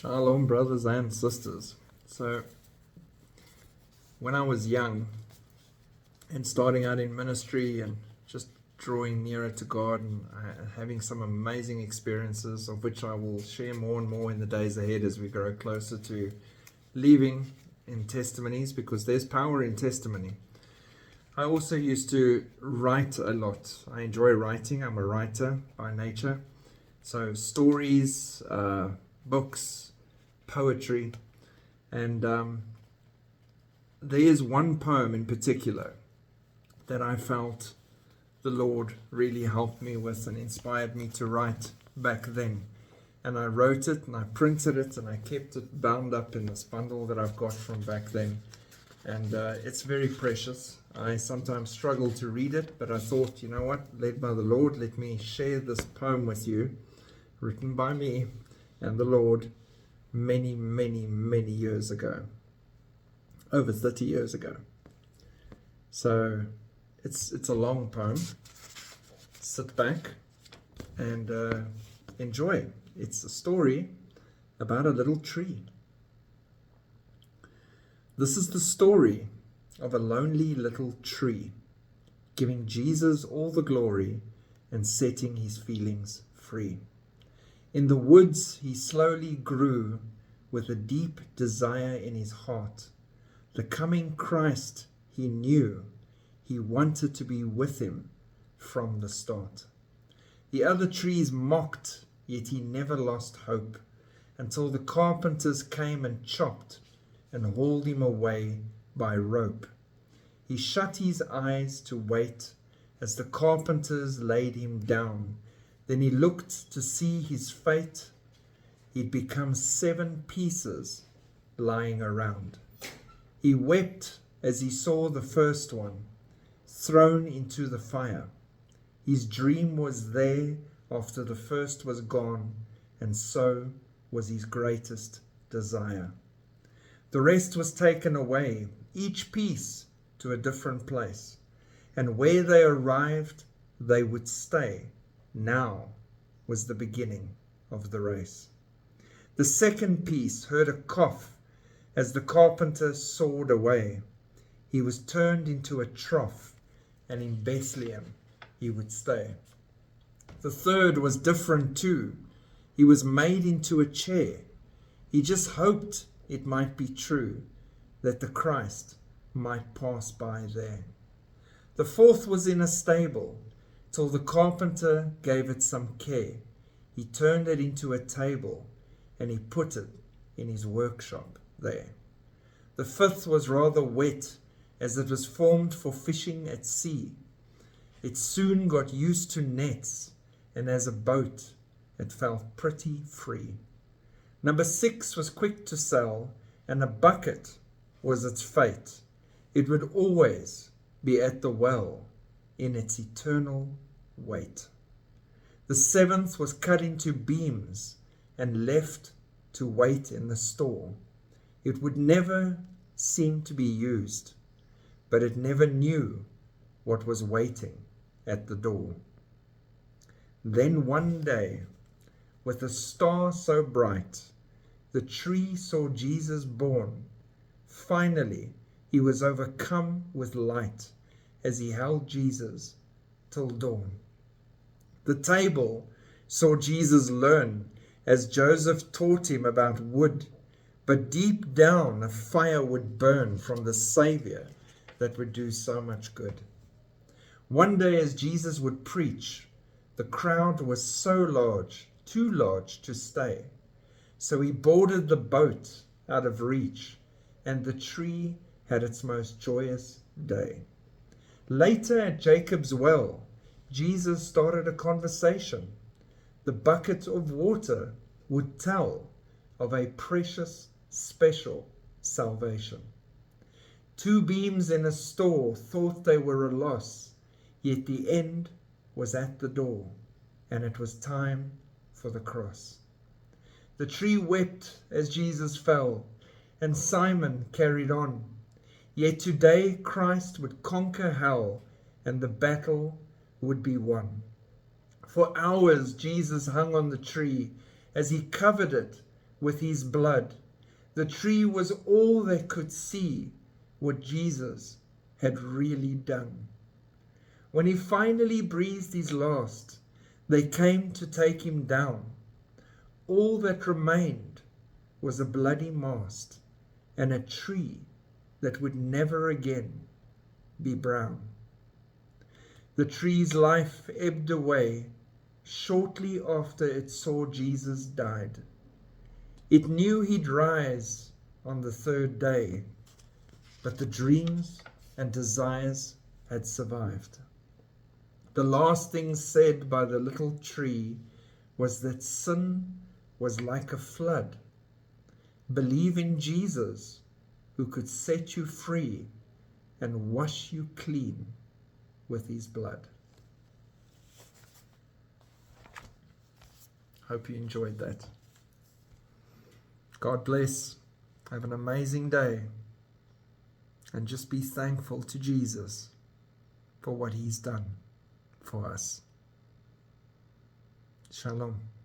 Shalom, brothers and sisters. So, when I was young and starting out in ministry and just drawing nearer to God and having some amazing experiences, of which I will share more and more in the days ahead as we grow closer to leaving in testimonies, because there's power in testimony. I also used to write a lot. I enjoy writing. I'm a writer by nature. So stories, books, poetry, and there is one poem in particular that I felt the Lord really helped me with and inspired me to write back then. And I wrote it and I printed it and I kept it bound up in this bundle that I've got from back then. And it's very precious. I sometimes struggle to read it, but I thought, you know what, led by the Lord, let me share this poem with you, written by me and the Lord many, many, many years ago, over 30 years ago. So it's a long poem. Sit back and enjoy. It's a story about a little tree. This is the story of a lonely little tree, giving Jesus all the glory and setting his feelings free. In the woods he slowly grew with a deep desire in his heart. The coming Christ he knew. He wanted to be with him from the start. The other trees mocked, yet he never lost hope, until the carpenters came and chopped and hauled him away by rope. He shut his eyes to wait as the carpenters laid him down. Then he looked to see his fate. He'd become 7 pieces lying around. He wept as he saw the first one thrown into the fire. His dream was there after the first was gone, and so was his greatest desire. The rest was taken away, each piece to a different place, and where they arrived, they would stay. Now was the beginning of the race. The second piece heard a cough as the carpenter sawed away. He was turned into a trough, and in Bethlehem he would stay. The third was different too. He was made into a chair. He just hoped it might be true, that the Christ might pass by there. The fourth was in a stable, till the carpenter gave it some care. He turned it into a table, and he put it in his workshop there. The fifth was rather wet, as it was formed for fishing at sea. It soon got used to nets, and as a boat it felt pretty free. Number 6 was quick to sell, and a bucket was its fate. It would always be at the well in its eternal wait. The 7th was cut into beams and left to wait in the store. It would never seem to be used, but it never knew what was waiting at the door. Then one day, with a star so bright, the tree saw Jesus born. Finally, he was overcome with light as he held Jesus till dawn. The table saw Jesus learn as Joseph taught him about wood, but deep down a fire would burn from the Savior that would do so much good. One day as Jesus would preach, the crowd was so large, too large to stay. So he boarded the boat out of reach, and the tree had its most joyous day. Later at Jacob's well, Jesus started a conversation. The bucket of water would tell of a precious, special salvation. 2 beams in a store thought they were a loss, yet the end was at the door, and it was time for the cross. The tree wept as Jesus fell, and Simon carried on. Yet today Christ would conquer hell, and the battle would be won. For hours Jesus hung on the tree as he covered it with his blood. The tree was all they could see what Jesus had really done. When he finally breathed his last, they came to take him down. All that remained was a bloody mast and a tree that would never again be brown. The tree's life ebbed away shortly after it saw Jesus died. It knew he'd rise on the third day, but the dreams and desires had survived. The last thing said by the little tree was that sin was like a flood. Believe in Jesus, who could set you free and wash you clean with his blood. Hope you enjoyed that. God bless. Have an amazing day. And just be thankful to Jesus for what he's done for us. Shalom.